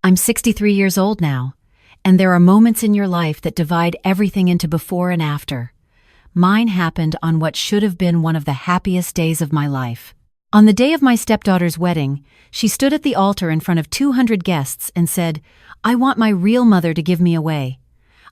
I'm 63 years old now, and there are moments in your life that divide everything into before and after. Mine happened on what should have been one of the happiest days of my life. On the day of my stepdaughter's wedding, she stood at the altar in front of 200 guests and said, "I want my real mother to give me away."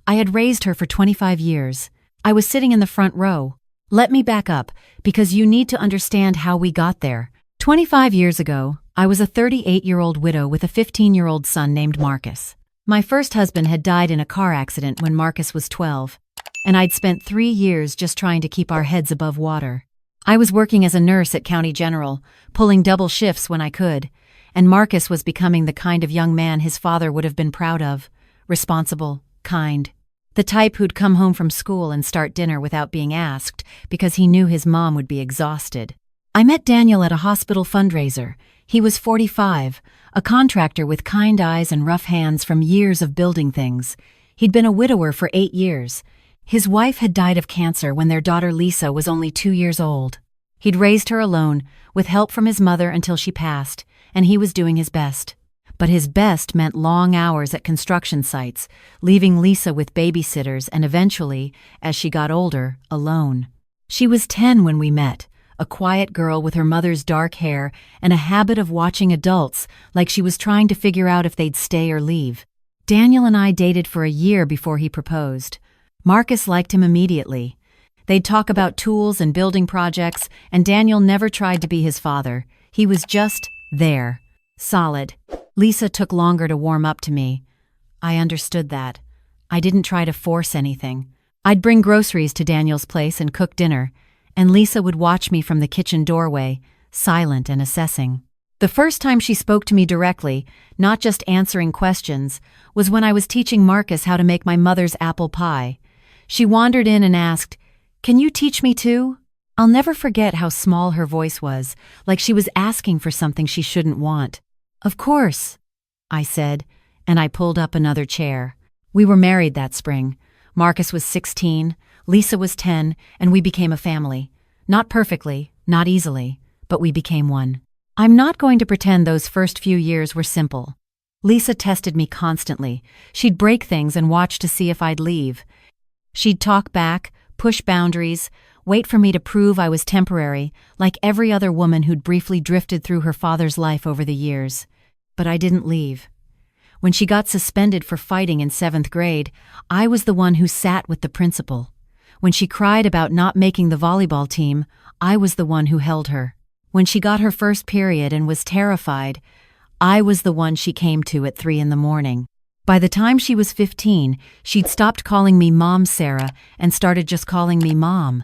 I had raised her for 25 years. I was sitting in the front row. Let me back up, because you need to understand how we got there. 25 years ago, I was a 38-year-old widow with a 15-year-old son named Marcus. My first husband had died in a car accident when Marcus was 12, and I'd spent 3 years just trying to keep our heads above water. I was working as a nurse at County General, pulling double shifts when I could, and Marcus was becoming the kind of young man his father would have been proud of, responsible, kind. The type who'd come home from school and start dinner without being asked because he knew his mom would be exhausted. I met Daniel at a hospital fundraiser. He was 45, a contractor with kind eyes and rough hands from years of building things. He'd been a widower for 8 years. His wife had died of cancer when their daughter Lisa was only 2 years old. He'd raised her alone, with help from his mother until she passed, and he was doing his best. But his best meant long hours at construction sites, leaving Lisa with babysitters and eventually, as she got older, alone. She was 10 when we met, a quiet girl with her mother's dark hair and a habit of watching adults like she was trying to figure out if they'd stay or leave. Daniel and I dated for a year before he proposed. Marcus liked him immediately. They'd talk about tools and building projects, and Daniel never tried to be his father. He was just there, solid. Lisa took longer to warm up to me. I understood that. I didn't try to force anything. I'd bring groceries to Daniel's place and cook dinner, and Lisa would watch me from the kitchen doorway, silent and assessing. The first time she spoke to me directly, not just answering questions, was when I was teaching Marcus how to make my mother's apple pie. She wandered in and asked, "Can you teach me too?" I'll never forget how small her voice was, like she was asking for something she shouldn't want. "Of course," I said, and I pulled up another chair. We were married that spring. Marcus was 16, Lisa was 10, and we became a family. Not perfectly, not easily, but we became one. I'm not going to pretend those first few years were simple. Lisa tested me constantly. She'd break things and watch to see if I'd leave. She'd talk back, push boundaries, wait for me to prove I was temporary, like every other woman who'd briefly drifted through her father's life over the years. But I didn't leave. When she got suspended for fighting in 7th grade, I was the one who sat with the principal. When she cried about not making the volleyball team, I was the one who held her. When she got her first period and was terrified, I was the one she came to at 3 in the morning. By the time she was 15, she'd stopped calling me Mom Sarah and started just calling me Mom.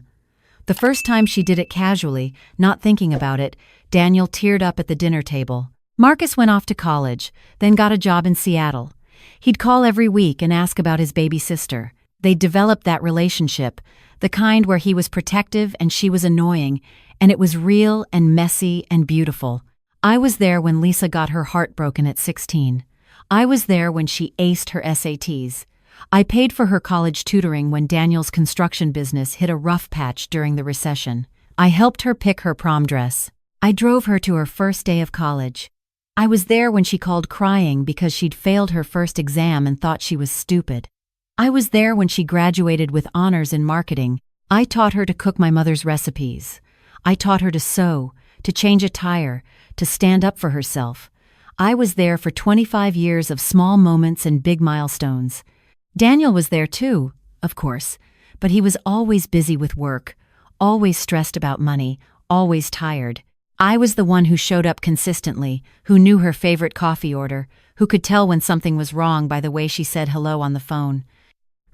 The first time she did it casually, not thinking about it, Daniel teared up at the dinner table. Marcus went off to college, then got a job in Seattle. He'd call every week and ask about his baby sister. They'd developed that relationship, the kind where he was protective and she was annoying, and it was real and messy and beautiful. I was there when Lisa got her heart broken at 16. I was there when she aced her SATs. I paid for her college tutoring when Daniel's construction business hit a rough patch during the recession. I helped her pick her prom dress. I drove her to her first day of college. I was there when she called crying because she'd failed her first exam and thought she was stupid. I was there when she graduated with honors in marketing. I taught her to cook my mother's recipes. I taught her to sew, to change a tire, to stand up for herself. I was there for 25 years of small moments and big milestones. Daniel was there too, of course, but he was always busy with work, always stressed about money, always tired. I was the one who showed up consistently, who knew her favorite coffee order, who could tell when something was wrong by the way she said hello on the phone.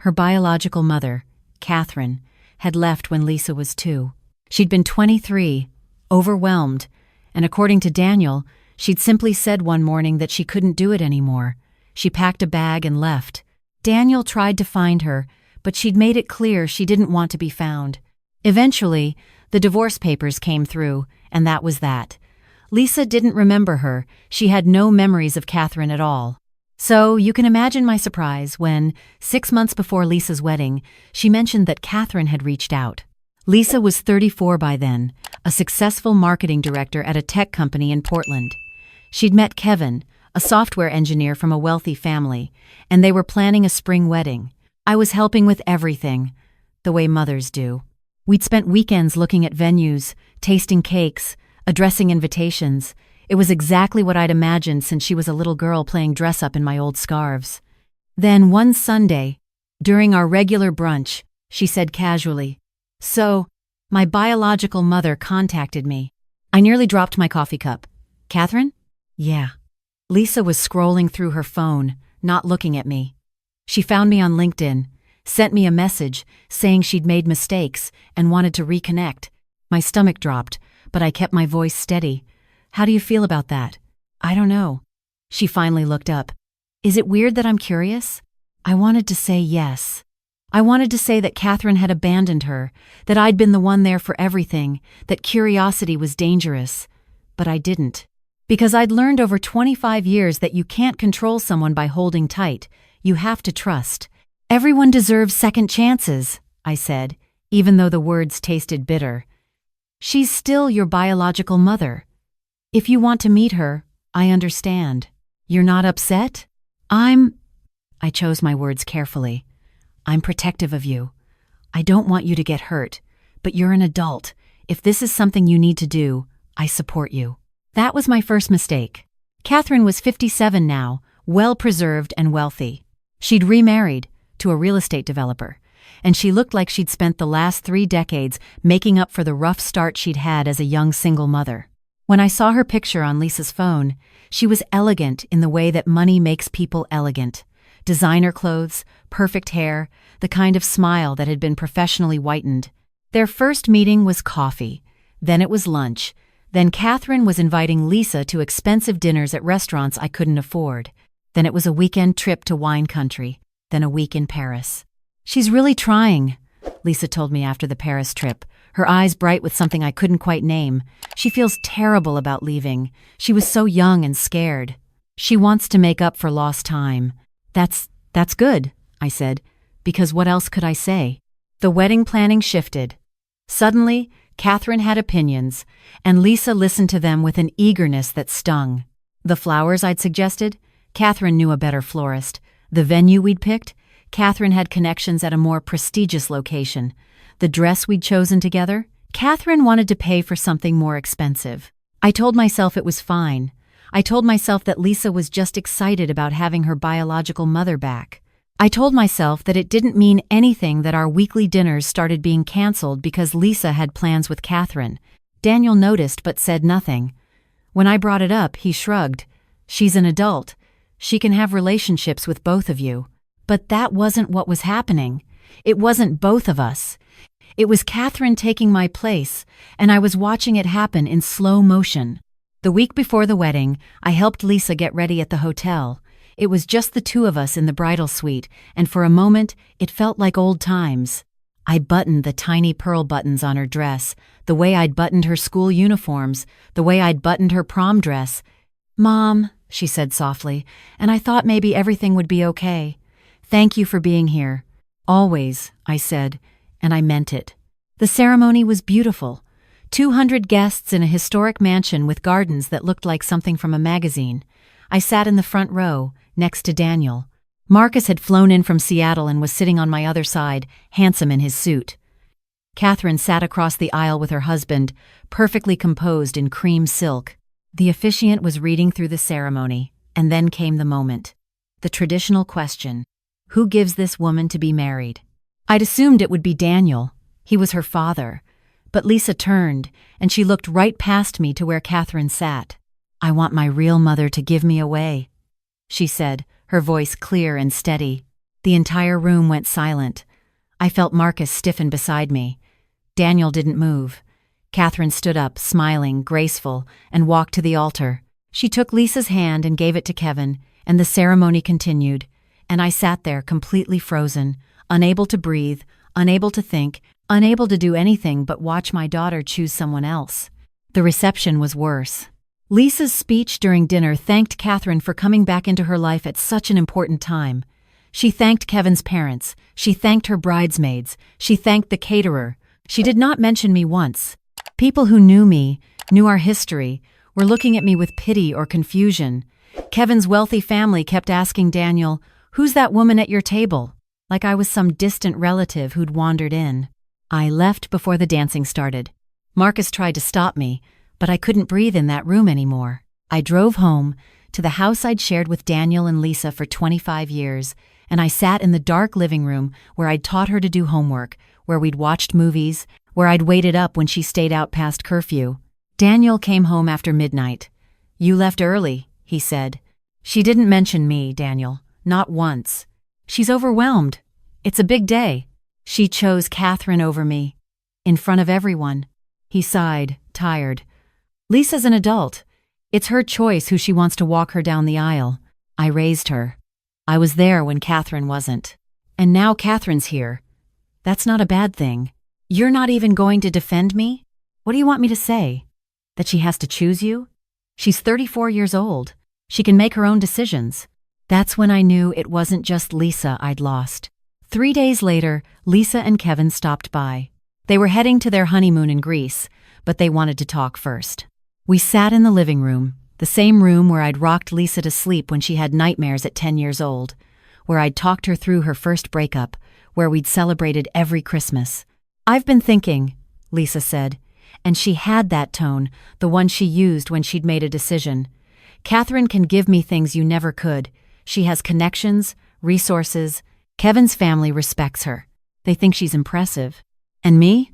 Her biological mother, Catherine, had left when Lisa was 2. She'd been 23, overwhelmed, and according to Daniel, she'd simply said one morning that she couldn't do it anymore. She packed a bag and left. Daniel tried to find her, but she'd made it clear she didn't want to be found. Eventually, the divorce papers came through, and that was that. Lisa didn't remember her. She had no memories of Catherine at all. So you can imagine my surprise when, 6 months before Lisa's wedding, she mentioned that Catherine had reached out. Lisa was 34 by then, a successful marketing director at a tech company in Portland. She'd met Kevin, a software engineer from a wealthy family, and they were planning a spring wedding. I was helping with everything, the way mothers do. We'd spent weekends looking at venues, tasting cakes, addressing invitations. It was exactly what I'd imagined since she was a little girl playing dress-up in my old scarves. Then one Sunday, during our regular brunch, she said casually, "So, my biological mother contacted me." I nearly dropped my coffee cup. "Catherine?" "Yeah." Lisa was scrolling through her phone, not looking at me. She found me on LinkedIn, sent me a message saying she'd made mistakes and wanted to reconnect. My stomach dropped, but I kept my voice steady. "How do you feel about that?" "I don't know." She finally looked up. "Is it weird that I'm curious?" I wanted to say yes. I wanted to say that Catherine had abandoned her, that I'd been the one there for everything, that curiosity was dangerous. But I didn't. Because I'd learned over 25 years that you can't control someone by holding tight. You have to trust. "Everyone deserves second chances," I said, even though the words tasted bitter. "She's still your biological mother. If you want to meet her, I understand. You're not upset?" I chose my words carefully. "I'm protective of you. I don't want you to get hurt, but you're an adult. If this is something you need to do, I support you." That was my first mistake. Catherine was 57 now, well-preserved and wealthy. She'd remarried to a real estate developer, and she looked like she'd spent the last 3 decades making up for the rough start she'd had as a young single mother. When I saw her picture on Lisa's phone, she was elegant in the way that money makes people elegant. Designer clothes, perfect hair, the kind of smile that had been professionally whitened. Their first meeting was coffee, then it was lunch, then Catherine was inviting Lisa to expensive dinners at restaurants I couldn't afford. Then it was a weekend trip to wine country, then a week in Paris. "She's really trying," Lisa told me after the Paris trip, her eyes bright with something I couldn't quite name. "She feels terrible about leaving. She was so young and scared. She wants to make up for lost time." That's good," I said, because what else could I say? The wedding planning shifted. Suddenly, Catherine had opinions, and Lisa listened to them with an eagerness that stung. The flowers I'd suggested? Catherine knew a better florist. The venue we'd picked? Catherine had connections at a more prestigious location. The dress we'd chosen together? Catherine wanted to pay for something more expensive. I told myself it was fine. I told myself that Lisa was just excited about having her biological mother back. I told myself that it didn't mean anything that our weekly dinners started being canceled because Lisa had plans with Catherine. Daniel noticed but said nothing. When I brought it up, he shrugged. "She's an adult. She can have relationships with both of you." But that wasn't what was happening. It wasn't both of us. It was Catherine taking my place, and I was watching it happen in slow motion. The week before the wedding, I helped Lisa get ready at the hotel. It was just the 2 of us in the bridal suite, and for a moment, it felt like old times. I buttoned the tiny pearl buttons on her dress, the way I'd buttoned her school uniforms, the way I'd buttoned her prom dress. "Mom," she said softly, "and I thought maybe everything would be okay. Thank you for being here." "Always," I said, and I meant it. The ceremony was beautiful. 200 guests in a historic mansion with gardens that looked like something from a magazine. I sat in the front row, next to Daniel. Marcus had flown in from Seattle and was sitting on my other side, handsome in his suit. Catherine sat across the aisle with her husband, perfectly composed in cream silk. The officiant was reading through the ceremony, and then came the moment. The traditional question: who gives this woman to be married? I'd assumed it would be Daniel. He was her father. But Lisa turned, and she looked right past me to where Catherine sat. "I want my real mother to give me away," she said, her voice clear and steady. The entire room went silent. I felt Marcus stiffen beside me. Daniel didn't move. Catherine stood up, smiling, graceful, and walked to the altar. She took Lisa's hand and gave it to Kevin, and the ceremony continued. And I sat there completely frozen, unable to breathe, unable to think, unable to do anything but watch my daughter choose someone else. The reception was worse. Lisa's speech during dinner thanked Catherine for coming back into her life at such an important time. She thanked Kevin's parents. She thanked her bridesmaids. She thanked the caterer. She did not mention me once. People who knew me, knew our history, were looking at me with pity or confusion. Kevin's wealthy family kept asking Daniel, "Who's that woman at your table?" Like I was some distant relative who'd wandered in. I left before the dancing started. Marcus tried to stop me, but I couldn't breathe in that room anymore. I drove home to the house I'd shared with Daniel and Lisa for 25 years, and I sat in the dark living room where I'd taught her to do homework, where we'd watched movies, where I'd waited up when she stayed out past curfew. Daniel came home after midnight. "You left early," he said. "She didn't mention me, Daniel. Not once. She's overwhelmed. It's a big day. She chose Catherine over me. In front of everyone." He sighed, tired. "Lisa's an adult. It's her choice who she wants to walk her down the aisle. I raised her. I was there when Catherine wasn't. And now Catherine's here. That's not a bad thing. You're not even going to defend me? What do you want me to say? That she has to choose you? She's 34 years old. She can make her own decisions." That's when I knew it wasn't just Lisa I'd lost. 3 days later, Lisa and Kevin stopped by. They were heading to their honeymoon in Greece, but they wanted to talk first. We sat in the living room, the same room where I'd rocked Lisa to sleep when she had nightmares at 10 years old, where I'd talked her through her first breakup, where we'd celebrated every Christmas. "I've been thinking," Lisa said, and she had that tone, the one she used when she'd made a decision. "Catherine can give me things you never could. She has connections, resources. Kevin's family respects her. They think she's impressive. And me?"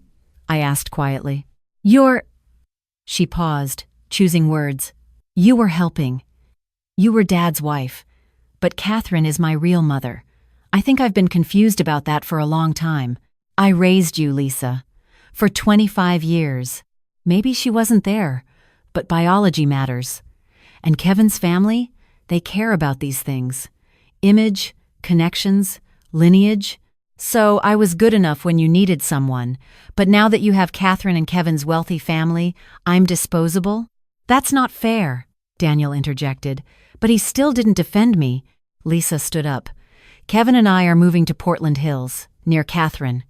I asked quietly. "You're—" She paused, choosing words. "You were helping. You were Dad's wife. But Catherine is my real mother. I think I've been confused about that for a long time. I raised you, Lisa. For 25 years. Maybe she wasn't there, but biology matters. And Kevin's family, they care about these things. Image, connections, lineage. So I was good enough when you needed someone, but now that you have Catherine and Kevin's wealthy family, I'm disposable? That's not fair," Daniel interjected, but he still didn't defend me. Lisa stood up. "Kevin and I are moving to Portland Hills, near Catherine.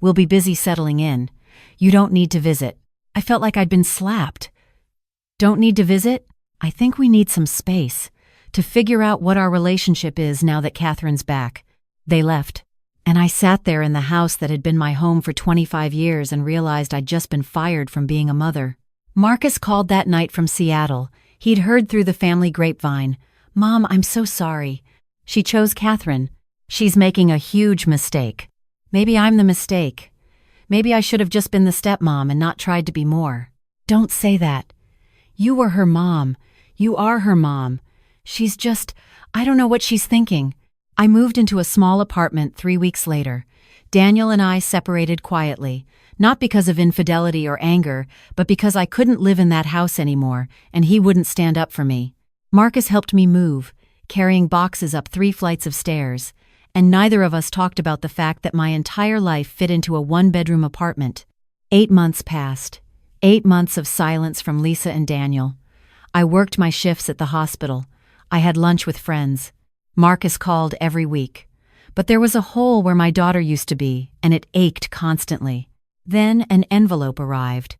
We'll be busy settling in. You don't need to visit." I felt like I'd been slapped. "Don't need to visit? I think we need some space to figure out what our relationship is now that Catherine's back." They left. And I sat there in the house that had been my home for 25 years and realized I'd just been fired from being a mother. Marcus called that night from Seattle. He'd heard through the family grapevine. "Mom, I'm so sorry. She chose Catherine. She's making a huge mistake. Maybe I'm the mistake. Maybe I should have just been the stepmom and not tried to be more." "Don't say that. You were her mom. You are her mom. She's just, I don't know what she's thinking." I moved into a small apartment 3 weeks later. Daniel and I separated quietly, not because of infidelity or anger, but because I couldn't live in that house anymore, and he wouldn't stand up for me. Marcus helped me move, carrying boxes up 3 flights of stairs, and neither of us talked about the fact that my entire life fit into a 1-bedroom apartment. 8 months passed. 8 months of silence from Lisa and Daniel. I worked my shifts at the hospital. I had lunch with friends. Marcus called every week. But there was a hole where my daughter used to be, and it ached constantly. Then an envelope arrived.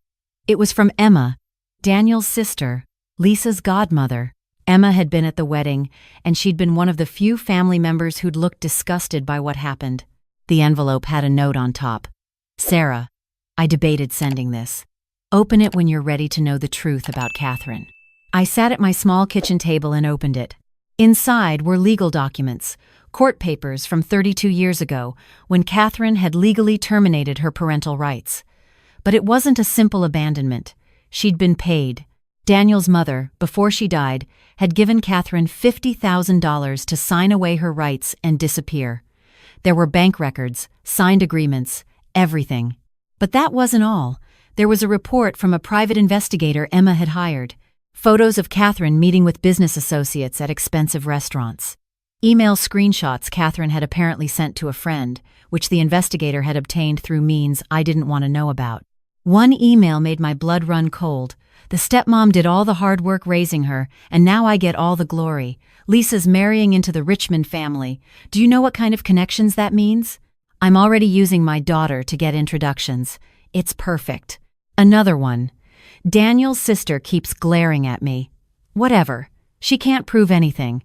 It was from Emma, Daniel's sister, Lisa's godmother. Emma had been at the wedding, and she'd been one of the few family members who'd looked disgusted by what happened. The envelope had a note on top. "Sarah, I debated sending this. Open it when you're ready to know the truth about Catherine." I sat at my small kitchen table and opened it. Inside were legal documents, court papers from 32 years ago, when Catherine had legally terminated her parental rights. But it wasn't a simple abandonment. She'd been paid. Daniel's mother, before she died, had given Catherine $50,000 to sign away her rights and disappear. There were bank records, signed agreements, everything. But that wasn't all. There was a report from a private investigator Emma had hired. Photos of Catherine meeting with business associates at expensive restaurants. Email screenshots Catherine had apparently sent to a friend, which the investigator had obtained through means I didn't want to know about. One email made my blood run cold. The stepmom did all the hard work raising her, and now I get all the glory. Lisa's marrying into the Richmond family. Do you know what kind of connections that means? I'm already using my daughter to get introductions. It's perfect. Another one. Daniel's sister keeps glaring at me. Whatever. She can't prove anything.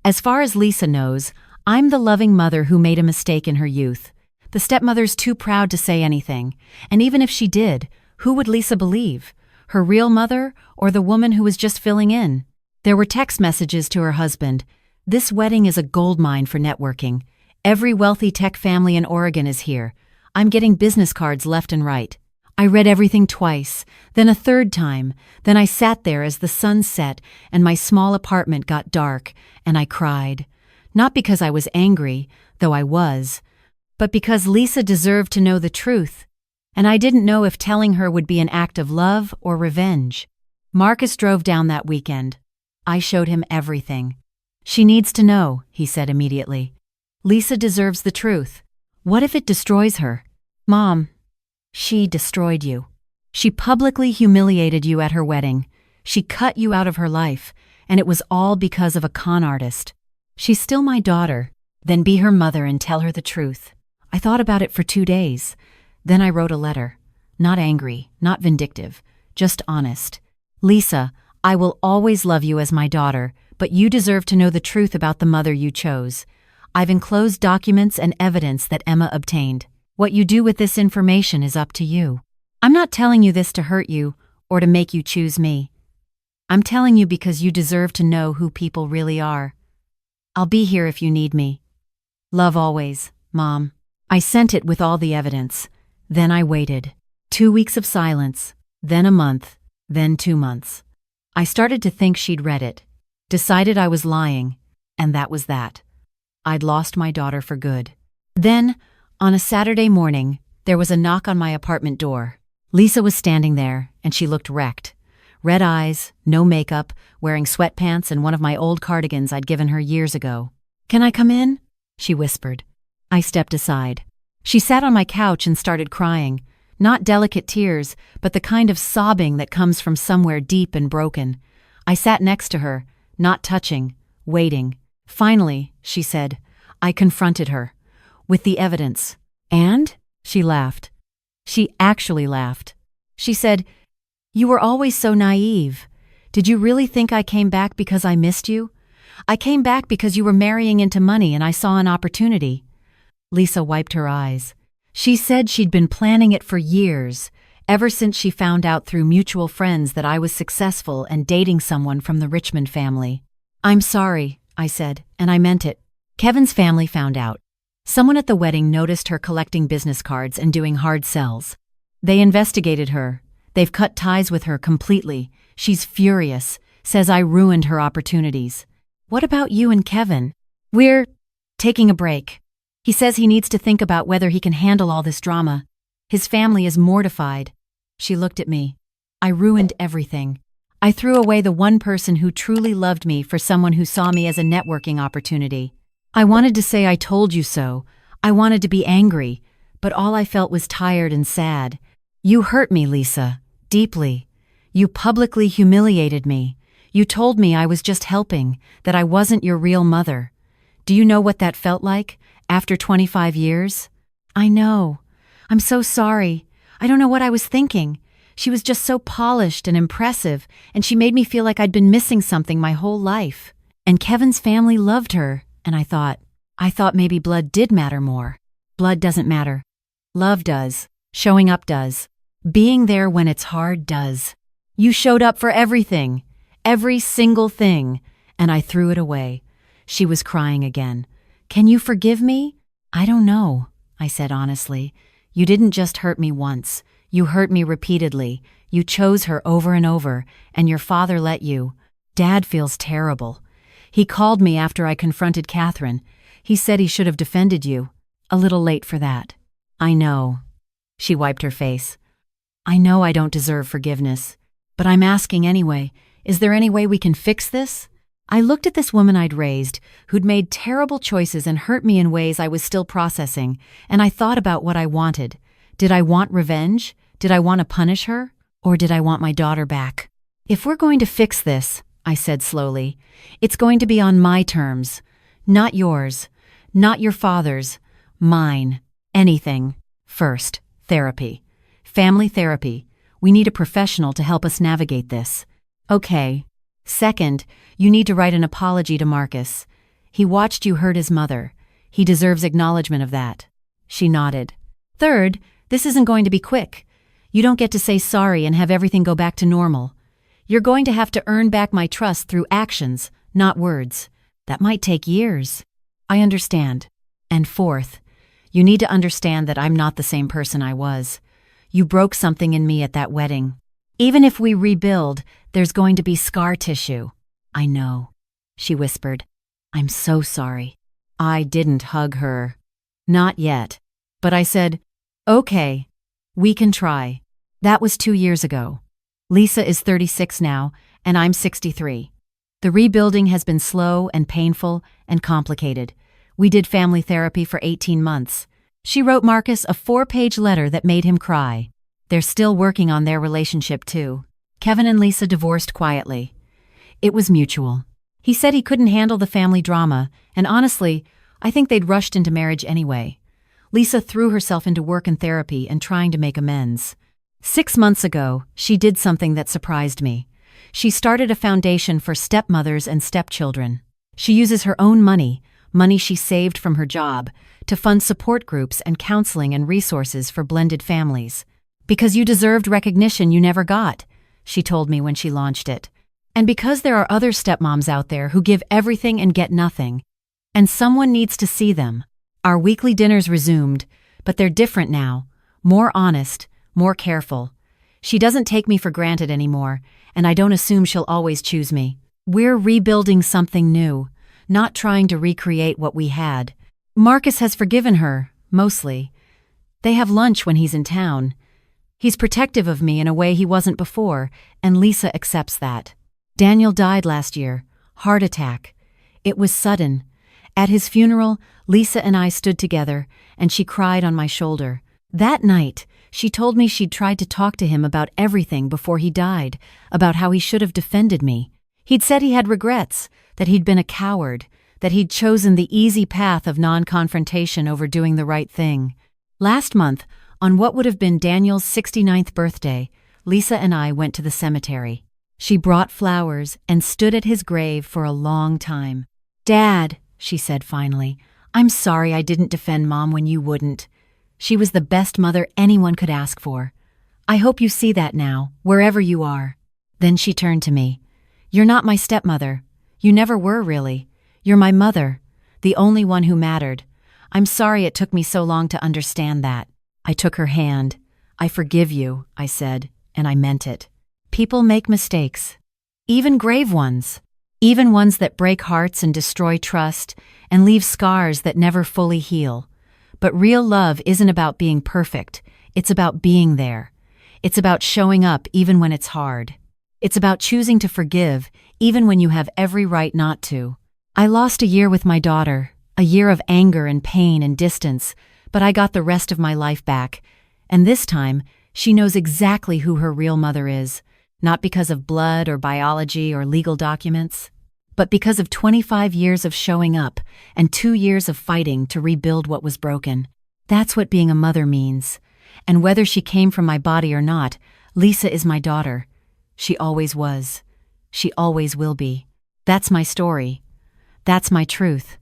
As far as Lisa knows, I'm the loving mother who made a mistake in her youth. The stepmother's too proud to say anything, and even if she did, who would Lisa believe? Her real mother or the woman who was just filling in? There were text messages to her husband. This wedding is a goldmine for networking. Every wealthy tech family in Oregon is here. I'm getting business cards left and right. I read everything twice, then a third time. Then I sat there as the sun set and my small apartment got dark, and I cried. Not because I was angry, though I was, but because Lisa deserved to know the truth, and I didn't know if telling her would be an act of love or revenge. Marcus drove down that weekend. I showed him everything. She needs to know, he said immediately. Lisa deserves the truth. What if it destroys her? Mom, she destroyed you. She publicly humiliated you at her wedding. She cut you out of her life, and it was all because of a con artist. She's still my daughter. Then be her mother and tell her the truth. I thought about it for 2 days. Then I wrote a letter. Not angry, not vindictive, just honest. Lisa, I will always love you as my daughter, but you deserve to know the truth about the mother you chose. I've enclosed documents and evidence that Emma obtained. What you do with this information is up to you. I'm not telling you this to hurt you or to make you choose me. I'm telling you because you deserve to know who people really are. I'll be here if you need me. Love always, Mom. I sent it with all the evidence. Then I waited. 2 weeks of silence, then a month, then 2 months. I started to think she'd read it, decided I was lying, and that was that. I'd lost my daughter for good. Then, on a Saturday morning, there was a knock on my apartment door. Lisa was standing there, and she looked wrecked. Red eyes, no makeup, wearing sweatpants and one of my old cardigans I'd given her years ago. "Can I come in?" she whispered. I stepped aside. She sat on my couch and started crying. Not delicate tears, but the kind of sobbing that comes from somewhere deep and broken. I sat next to her, not touching, waiting. Finally, she said, I confronted her. With the evidence. And? She laughed. She actually laughed. She said, "You were always so naive. Did you really think I came back because I missed you? I came back because you were marrying into money and I saw an opportunity." Lisa wiped her eyes. She said she'd been planning it for years, ever since she found out through mutual friends that I was successful and dating someone from the Richmond family. "I'm sorry," I said, and I meant it. Kevin's family found out. Someone at the wedding noticed her collecting business cards and doing hard sells. They investigated her. They've cut ties with her completely. She's furious, says I ruined her opportunities. "What about you and Kevin?" "We're taking a break. He says he needs to think about whether he can handle all this drama. His family is mortified." She looked at me. I ruined everything. I threw away the one person who truly loved me for someone who saw me as a networking opportunity. I wanted to say I told you so. I wanted to be angry, but all I felt was tired and sad. You hurt me, Lisa, deeply. You publicly humiliated me. You told me I was just helping, that I wasn't your real mother. Do you know what that felt like, after 25 years? I know. I'm so sorry. I don't know what I was thinking. She was just so polished and impressive, and she made me feel like I'd been missing something my whole life. And Kevin's family loved her, and I thought maybe blood did matter more. Blood doesn't matter. Love does. Showing up does. Being there when it's hard does. You showed up for everything. Every single thing. And I threw it away. She was crying again. "Can you forgive me?" "I don't know," I said honestly. "You didn't just hurt me once. You hurt me repeatedly. You chose her over and over, and your father let you. Dad feels terrible. He called me after I confronted Catherine. He said he should have defended you. A little late for that." "I know." She wiped her face. "I know I don't deserve forgiveness, but I'm asking anyway. Is there any way we can fix this?" I looked at this woman I'd raised, who'd made terrible choices and hurt me in ways I was still processing, and I thought about what I wanted. Did I want revenge? Did I want to punish her? Or did I want my daughter back? "If we're going to fix this," I said slowly, "it's going to be on my terms. Not yours. Not your father's. Mine. Anything. First, therapy. Family therapy. We need a professional to help us navigate this." "Okay," Second, you need to write an apology to Marcus. He watched you hurt his mother. He deserves acknowledgement of that. She nodded. Third, this isn't going to be quick. You don't get to say sorry and have everything go back to normal. You're going to have to earn back my trust through actions, not words. That might take years. I understand. And fourth, you need to understand that I'm not the same person I was. You broke something in me at that wedding. Even if we rebuild, there's going to be scar tissue. I know, she whispered. I'm so sorry. I didn't hug her. Not yet. But I said, okay, we can try. That was 2 years ago. Lisa is 36 now, and I'm 63. The rebuilding has been slow and painful and complicated. We did family therapy for 18 months. She wrote Marcus a 4-page letter that made him cry. They're still working on their relationship, too. Kevin and Lisa divorced quietly. It was mutual. He said he couldn't handle the family drama, and honestly, I think they'd rushed into marriage anyway. Lisa threw herself into work and therapy and trying to make amends. 6 months ago, she did something that surprised me. She started a foundation for stepmothers and stepchildren. She uses her own money she saved from her job, to fund support groups and counseling and resources for blended families. Because you deserved recognition you never got, she told me when she launched it. And because there are other stepmoms out there who give everything and get nothing. And someone needs to see them. Our weekly dinners resumed, but they're different now. More honest, more careful. She doesn't take me for granted anymore, and I don't assume she'll always choose me. We're rebuilding something new, not trying to recreate what we had. Marcus has forgiven her, mostly. They have lunch when he's in town. He's protective of me in a way he wasn't before, and Lisa accepts that. Daniel died last year, heart attack. It was sudden. At his funeral, Lisa and I stood together, and she cried on my shoulder. That night, she told me she'd tried to talk to him about everything before he died, about how he should have defended me. He'd said he had regrets, that he'd been a coward, that he'd chosen the easy path of non-confrontation over doing the right thing. Last month, on what would have been Daniel's 69th birthday, Lisa and I went to the cemetery. She brought flowers and stood at his grave for a long time. Dad, she said finally, I'm sorry I didn't defend Mom when you wouldn't. She was the best mother anyone could ask for. I hope you see that now, wherever you are. Then she turned to me. You're not my stepmother. You never were, really. You're my mother, the only one who mattered. I'm sorry it took me so long to understand that. I took her hand. I forgive you, I said, and I meant it. People make mistakes. Even grave ones. Even ones that break hearts and destroy trust and leave scars that never fully heal. But real love isn't about being perfect. It's about being there. It's about showing up even when it's hard. It's about choosing to forgive even when you have every right not to. I lost a year with my daughter, a year of anger and pain and distance, but I got the rest of my life back. And this time, she knows exactly who her real mother is, not because of blood or biology or legal documents, but because of 25 years of showing up and 2 years of fighting to rebuild what was broken. That's what being a mother means. And whether she came from my body or not, Lisa is my daughter. She always was. She always will be. That's my story. That's my truth.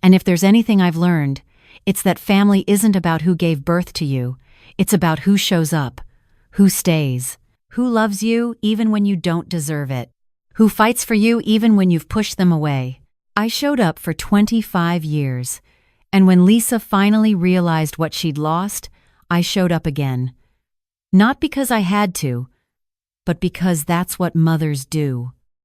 And if there's anything I've learned, it's that family isn't about who gave birth to you. It's about who shows up, who stays, who loves you even when you don't deserve it, who fights for you even when you've pushed them away. I showed up for 25 years, and when Lisa finally realized what she'd lost, I showed up again. Not because I had to, but because that's what mothers do.